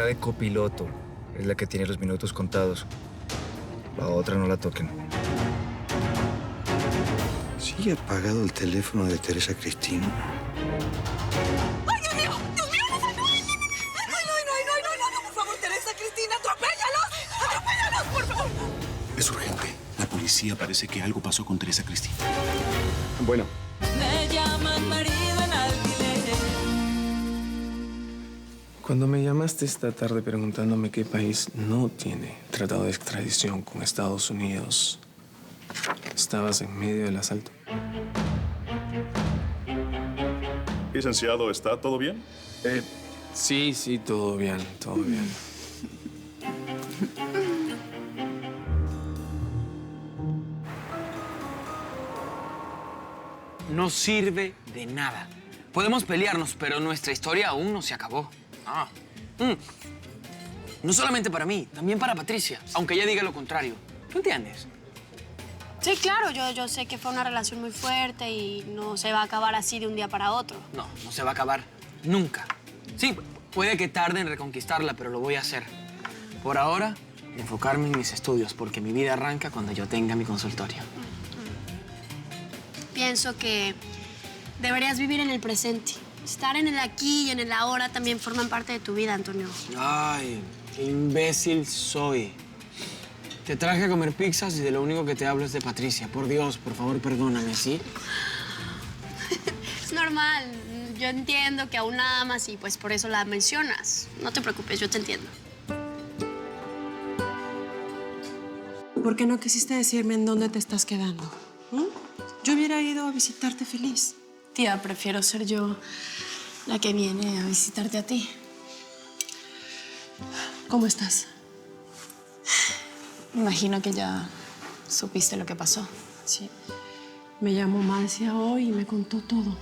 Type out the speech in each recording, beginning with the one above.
está de copiloto. Es la que tiene los minutos contados. La otra no la toquen. ¿Sigue apagado el teléfono de Teresa Cristina? ¡Ay, Dios mío! ¡Dios mío! ¡No! ¡No, por favor, Teresa Cristina! ¡Atropéllalos! ¡Atropéllalos, por favor! Es urgente. La policía parece que algo pasó con Teresa Cristina. Bueno. Me llaman marido en alquiler. Cuando me llamaste esta tarde preguntándome qué país no tiene tratado de extradición con Estados Unidos, ¿estabas en medio del asalto? Licenciado, ¿está todo bien? Sí, todo bien, todo bien. No sirve de nada. Podemos pelearnos, pero nuestra historia aún no se acabó. No solamente para mí, también para Patricia, aunque ella diga lo contrario. ¿Tú entiendes? Sí, claro, yo sé que fue una relación muy fuerte y no se va a acabar así de un día para otro. No se va a acabar nunca. Sí, puede que tarde en reconquistarla, pero lo voy a hacer. Por ahora, enfocarme en mis estudios, porque mi vida arranca cuando yo tenga mi consultorio. Pienso que deberías vivir en el presente. Estar en el aquí y en el ahora también forman parte de tu vida, Antonio. Ay, qué imbécil soy. Te traje a comer pizzas y de lo único que te hablo es de Patricia. Por Dios, por favor, perdóname, ¿sí? Es normal. Yo entiendo que aún la amas y pues por eso la mencionas. No te preocupes, yo te entiendo. ¿Por qué no quisiste decirme en dónde te estás quedando? Yo hubiera ido a visitarte feliz. Tía, prefiero ser yo la que viene a visitarte a ti. ¿Cómo estás? Imagino que ya supiste lo que pasó. Sí. Me llamó Marcia hoy y me contó todo.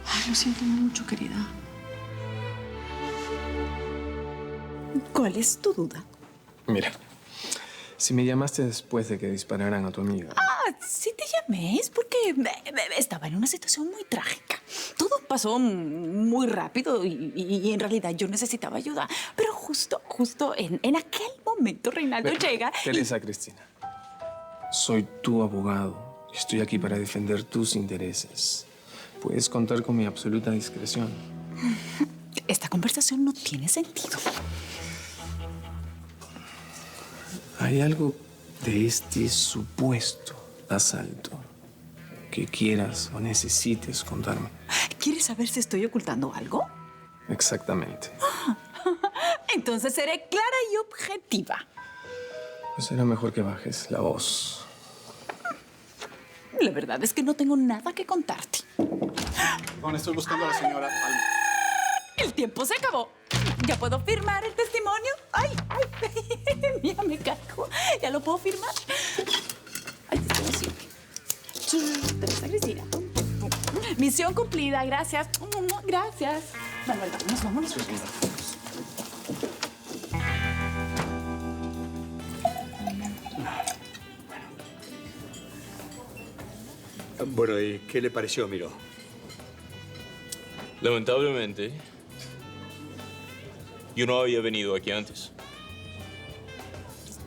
Ay, lo siento mucho, querida. ¿Cuál es tu duda? Mira, si me llamaste después de que dispararan a tu amiga... Sí te llamé, es porque estaba en una situación muy trágica. Todo pasó muy rápido y en realidad yo necesitaba ayuda. Pero justo en aquel momento Reinaldo llega Teresa Cristina, soy tu abogado. Estoy aquí para defender tus intereses. Puedes contar con mi absoluta discreción. Esta conversación no tiene sentido. ¿Hay algo de este supuesto asalto que quieras o necesites contarme? ¿Quieres saber si estoy ocultando algo? Exactamente. Entonces seré clara y objetiva. Pues será mejor que bajes la voz. La verdad es que no tengo nada que contarte. Estoy buscando a la señora Alma. El tiempo se acabó. ¿Ya puedo firmar el testimonio? ¡Ay! Mira, me caigo. ¿Ya lo puedo firmar? Ay, esto no sirve. Teresa Cristina. Misión cumplida, gracias. Gracias. Manuel, vámonos. Bueno, ¿y qué le pareció, Miro? Lamentablemente, yo no había venido aquí antes.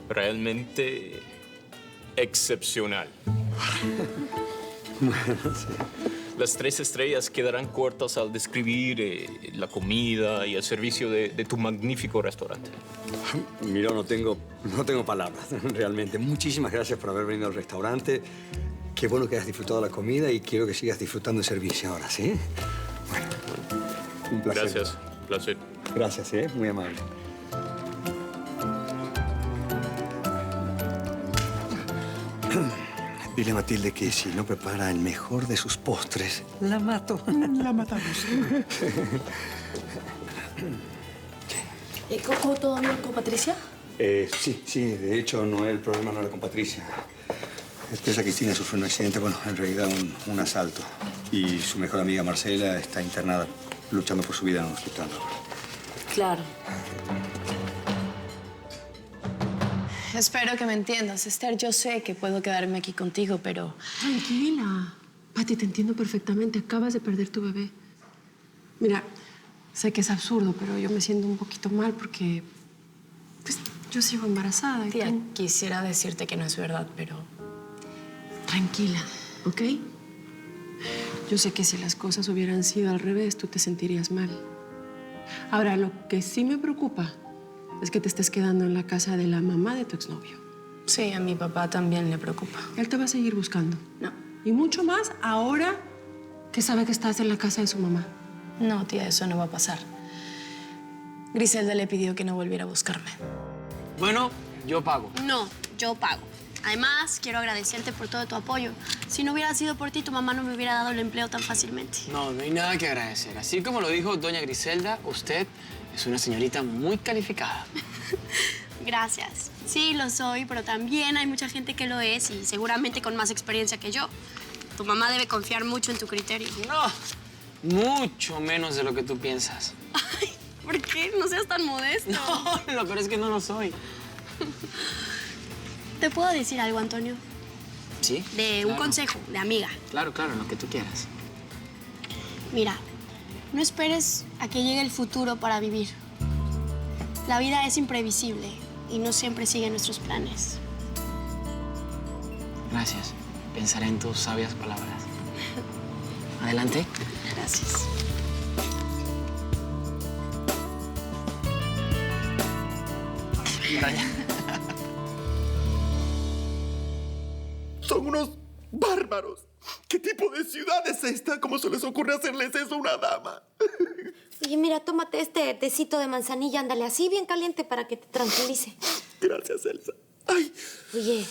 Realmente excepcional. Las 3 estrellas quedarán cortas al describir la comida y el servicio de tu magnífico restaurante. Miro, no tengo palabras, realmente. Muchísimas gracias por haber venido al restaurante. Qué bueno que hayas disfrutado la comida y quiero que sigas disfrutando el servicio ahora, ¿sí? Bueno, un placer. Gracias, placer. Gracias, muy amable. Dile a Matilde que si no prepara el mejor de sus postres, la mato. La matamos. ¿Coco todo bien con Patricia? Sí. De hecho, el problema no era con Patricia. Teresa Cristina sufrió un accidente, bueno, en realidad un asalto. Y su mejor amiga Marcela está internada, luchando por su vida en un hospital. Claro. Espero que me entiendas, Esther. Yo sé que puedo quedarme aquí contigo, pero... Tranquila. Pati, te entiendo perfectamente. Acabas de perder tu bebé. Mira, Sé que es absurdo, pero yo me siento un poquito mal porque pues, yo sigo embarazada. Y Tía, quisiera decirte que no es verdad, pero... Tranquila, ¿ok? Yo sé que si las cosas hubieran sido al revés, tú te sentirías mal. Ahora, lo que sí me preocupa es que te estés quedando en la casa de la mamá de tu exnovio. Sí, a mi papá también le preocupa. Él te va a seguir buscando. No. Y mucho más ahora que sabe que estás en la casa de su mamá. No, tía, eso no va a pasar. Griselda le pidió que no volviera a buscarme. Bueno, yo pago. No, yo pago. Además, quiero agradecerte por todo tu apoyo. Si no hubiera sido por ti, tu mamá no me hubiera dado el empleo tan fácilmente. No, no hay nada que agradecer. Así como lo dijo doña Griselda, usted es una señorita muy calificada. Gracias. Sí, lo soy, pero también hay mucha gente que lo es y seguramente con más experiencia que yo. Tu mamá debe confiar mucho en tu criterio. No, mucho menos de lo que tú piensas. Ay, ¿por qué? No seas tan modesto. No, lo peor es que no lo soy. ¿Te puedo decir algo, Antonio? ¿Sí? De un consejo, de amiga. Claro, claro, lo que tú quieras. Mira, no esperes a que llegue el futuro para vivir. La vida es imprevisible y no siempre sigue nuestros planes. Gracias. Pensaré en tus sabias palabras. Adelante. Gracias. Son unos bárbaros. ¿Qué tipo de ciudad es esta? ¿Cómo se les ocurre hacerles eso a una dama? Oye, mira, tómate este tecito de manzanilla, ándale así bien caliente para que te tranquilice. Gracias, Elsa. Ay. Oye,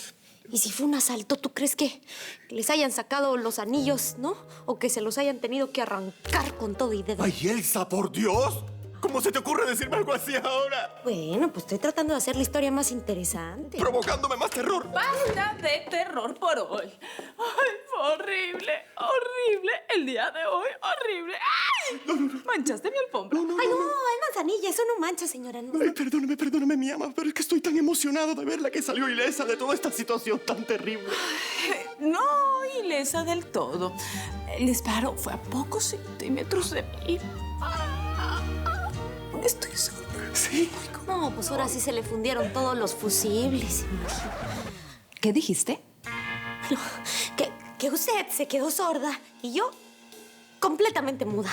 ¿y si fue un asalto? ¿Tú crees que les hayan sacado los anillos, no? ¿O que se los hayan tenido que arrancar con todo y dedo? Ay, Elsa, por Dios. ¿Cómo se te ocurre decirme algo así ahora? Bueno, pues estoy tratando de hacer la historia más interesante. Provocándome más terror. Basta de terror por hoy. Ay, fue horrible, horrible. El día de hoy, horrible. ¡Ay! Manchaste mi alfombra. Ay, no, es manzanilla. Eso no mancha, señora. No. Ay, perdóname, mi ama, pero es que estoy tan emocionado de verla que salió ilesa de toda esta situación tan terrible. No ilesa del todo. El disparo fue a pocos centímetros de mí. Estoy sorda. ¿Sí? No, pues ahora sí se le fundieron todos los fusibles. ¿Qué dijiste? No, que usted se quedó sorda y yo completamente muda.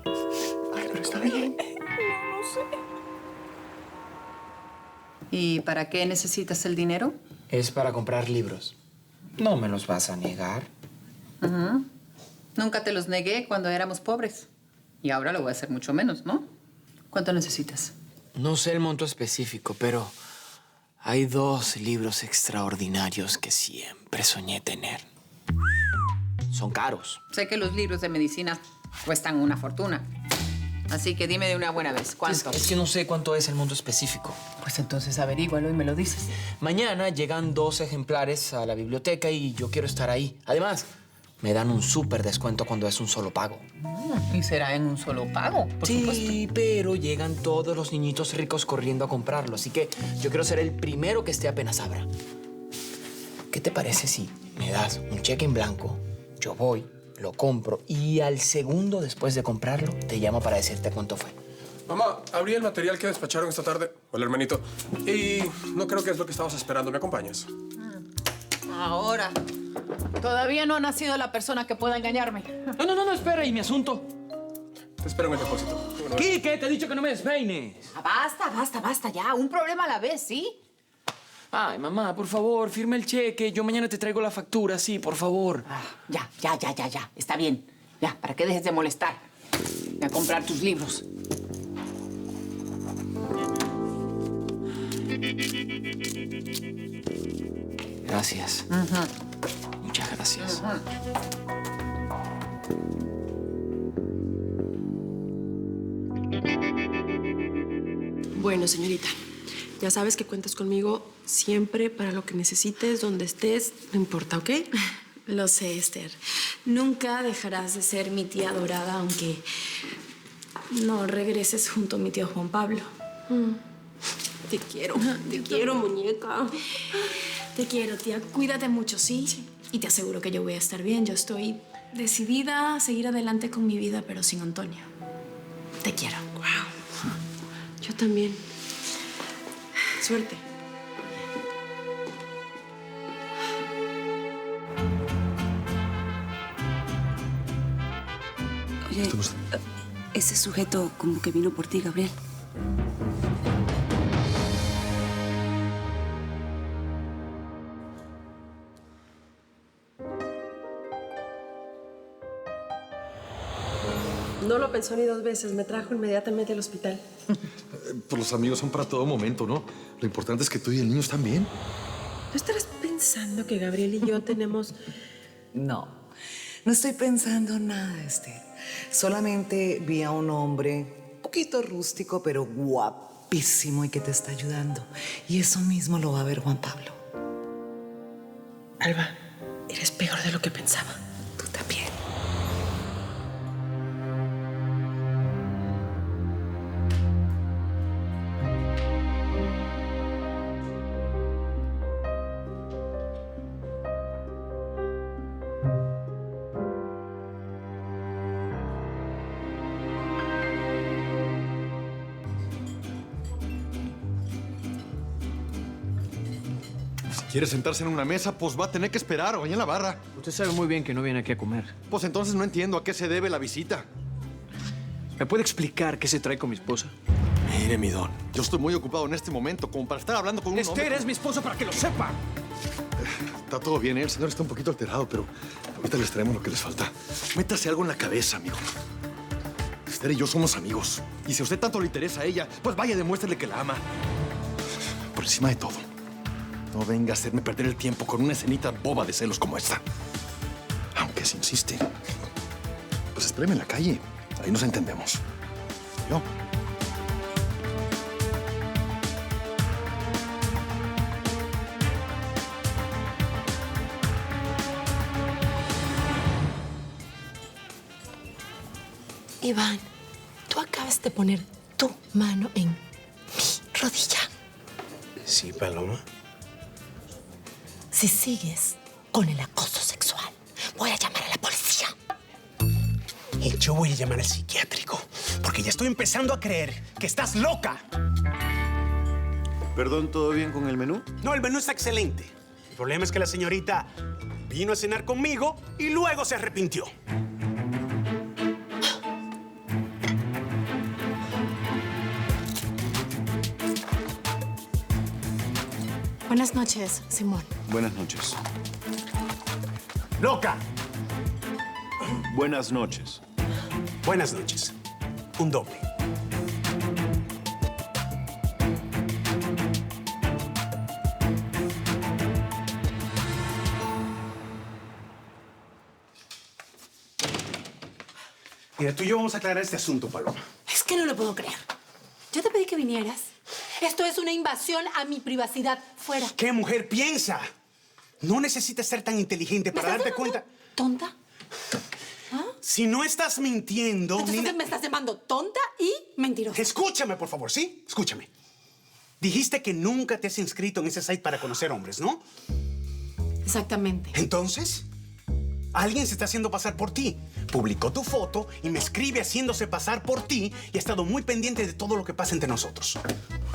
Ay, pero está bien. No sé. ¿Y para qué necesitas el dinero? Es para comprar libros. No me los vas a negar. Nunca te los negué cuando éramos pobres. Y ahora lo voy a hacer mucho menos, ¿no? ¿Cuánto necesitas? No sé el monto específico, pero hay 2 libros extraordinarios que siempre soñé tener. Son caros. Sé que los libros de medicina cuestan una fortuna. Así que dime de una buena vez, ¿cuánto? Es que no sé cuánto es el monto específico. Pues entonces averígualo y me lo dices. Mañana llegan 2 ejemplares a la biblioteca y yo quiero estar ahí. Además, me dan un súper descuento cuando es un solo pago. Y será en un solo pago, por supuesto. Sí, pero llegan todos los niñitos ricos corriendo a comprarlo. Así que yo quiero ser el primero que esté apenas abra. ¿Qué te parece si me das un cheque en blanco? Yo voy, lo compro y al segundo después de comprarlo te llamo para decirte cuánto fue. Mamá, abrí el material que despacharon esta tarde. Hola, hermanito. Y no creo que es lo que estabas esperando. ¿Me acompañas? Ahora. Todavía no ha nacido la persona que pueda engañarme. No, espera, ¿y mi asunto? Te espero en el depósito. ¿Qué? Te he dicho que no me despeines. Basta ya. Un problema a la vez, ¿sí? Ay, mamá, por favor, firma el cheque. Yo mañana te traigo la factura, sí, por favor. Ya. Está bien. Ya, para que dejes de molestar. Voy a comprar tus libros. Gracias. Muchas gracias. Bueno, señorita, ya sabes que cuentas conmigo siempre para lo que necesites, donde estés, no importa, ¿ok? Lo sé, Esther. Nunca dejarás de ser mi tía adorada, aunque no regreses junto a mi tío Juan Pablo. Te quiero, muñeca. Te quiero, tía. Cuídate mucho, ¿sí? Y te aseguro que yo voy a estar bien. Yo estoy decidida a seguir adelante con mi vida, pero sin Antonio. Te quiero. Wow. Yo también. Suerte. Oye, ese sujeto como que vino por ti, Gabriel. No lo pensó ni 2 veces. Me trajo inmediatamente al hospital. Pues los amigos son para todo momento, ¿no? Lo importante es que tú y el niño están bien. ¿No estarás pensando que Gabriel y yo tenemos... No, no estoy pensando nada, Esther. Solamente vi a un hombre un poquito rústico, pero guapísimo y que te está ayudando. Y eso mismo lo va a ver Juan Pablo. Alba, eres peor de lo que pensaba. Tú también. ¿Quiere sentarse en una mesa? Pues va a tener que esperar o ahí en la barra. Usted sabe muy bien que no viene aquí a comer. Pues entonces no entiendo a qué se debe la visita. ¿Me puede explicar qué se trae con mi esposa? Mire, mi don, yo estoy muy ocupado en este momento como para estar hablando con un hombre. Esther es mi esposa, para que lo sepa. Está todo bien, ¿eh? El señor está un poquito alterado, pero ahorita les traemos lo que les falta. Métase algo en la cabeza, amigo. Esther y yo somos amigos. Y si a usted tanto le interesa a ella, pues vaya, demuéstrele que la ama. Por encima de todo, no venga a hacerme perder el tiempo con una escenita boba de celos como esta. Aunque se insiste, pues espéreme en la calle. Ahí nos entendemos. ¿Yo? Iván, tú acabas de poner tu mano en mi rodilla. Sí, Paloma. Si sigues con el acoso sexual, voy a llamar a la policía. Y yo voy a llamar al psiquiátrico, porque ya estoy empezando a creer que estás loca. Perdón, ¿todo bien con el menú? No, el menú está excelente. El problema es que la señorita vino a cenar conmigo y luego se arrepintió. Buenas noches, Simón. Buenas noches. ¡Loca! Buenas noches. Buenas noches. Un doble. Mira, tú y yo vamos a aclarar este asunto, Paloma. Es que no lo puedo creer. Yo te pedí que vinieras. Esto es una invasión a mi privacidad. Fuera. ¿Qué mujer piensa? No necesitas ser tan inteligente para darte cuenta. ¿Tonta? ¿Ah? Si no estás mintiendo... Entonces me estás llamando tonta y mentirosa. Escúchame, por favor, ¿sí? Escúchame. Dijiste que nunca te has inscrito en ese site para conocer hombres, ¿no? Exactamente. Entonces, alguien se está haciendo pasar por ti. Publicó tu foto y me escribe haciéndose pasar por ti y ha estado muy pendiente de todo lo que pasa entre nosotros.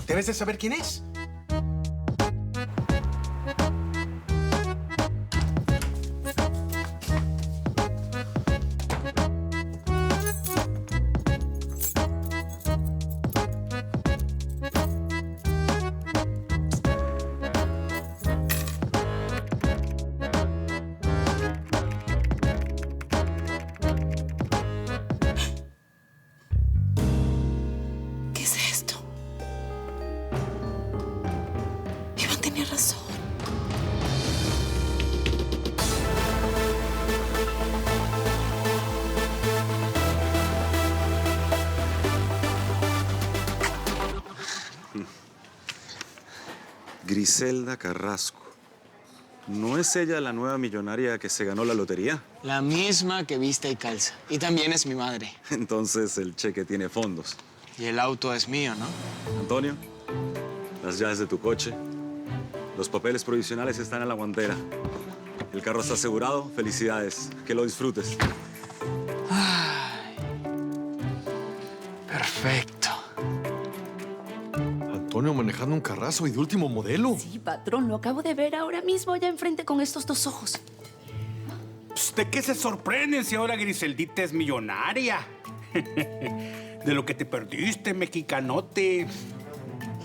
Debes de saber quién es. ¿Qué es esto? Iván tenía razón. Griselda Carrasco. ¿No es ella la nueva millonaria que se ganó la lotería? La misma que viste y calza. Y también es mi madre. Entonces el cheque tiene fondos. Y el auto es mío, ¿no? Antonio, las llaves de tu coche. Los papeles provisionales están en la guantera. El carro está asegurado. Felicidades. Que lo disfrutes. Perfecto. Antonio manejando un carrazo y de último modelo. Sí, patrón, lo acabo de ver ahora mismo allá enfrente con estos dos ojos. ¿De qué se sorprenden si ahora Griseldita es millonaria? De lo que te perdiste, mexicanote.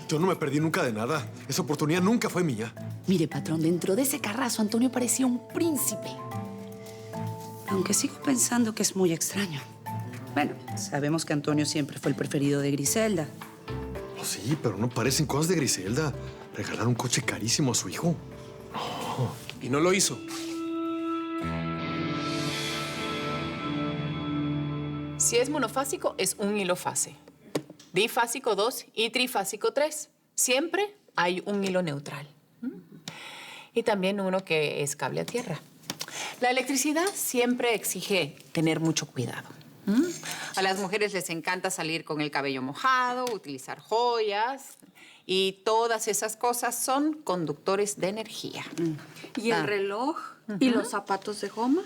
Yo no me perdí nunca de nada. Esa oportunidad nunca fue mía. Mire, patrón, dentro de ese carrazo Antonio parecía un príncipe. Aunque sigo pensando que es muy extraño. Bueno, sabemos que Antonio siempre fue el preferido de Griselda. Oh, sí, pero no parecen cosas de Griselda. Regalar un coche carísimo a su hijo. Y no lo hizo. Si es monofásico, es un hilo fase. Difásico 2 y trifásico 3. Siempre hay un hilo neutral. Y también uno que es cable a tierra. La electricidad siempre exige tener mucho cuidado. A las mujeres les encanta salir con el cabello mojado, utilizar joyas, y todas esas cosas son conductores de energía. ¿Y el reloj? ¿Y los zapatos de goma?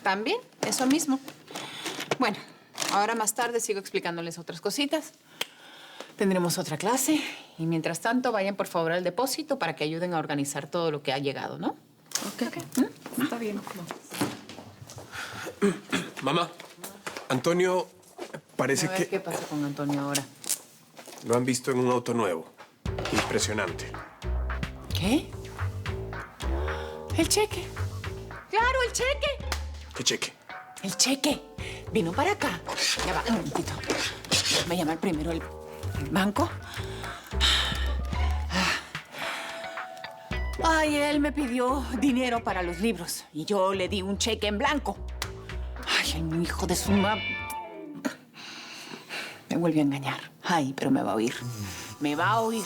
También, eso mismo. Bueno, ahora más tarde sigo explicándoles otras cositas. Tendremos otra clase y mientras tanto vayan por favor al depósito para que ayuden a organizar todo lo que ha llegado, ¿no? Ok. Está bien. Mamá, Antonio parece A ver, que ¿qué pasa con Antonio ahora? lo han visto en un auto nuevo. Impresionante. ¿Qué? ¿El cheque? ¡Claro, el cheque! ¿Qué cheque? El cheque. Vino para acá. Ya va, un momentito. Déjame llamar primero el banco. Ay, él me pidió dinero para los libros y yo le di un cheque en blanco. Ay, el hijo de su mamá. Me vuelve a engañar. Ay, pero me va a oír. Me va a oír.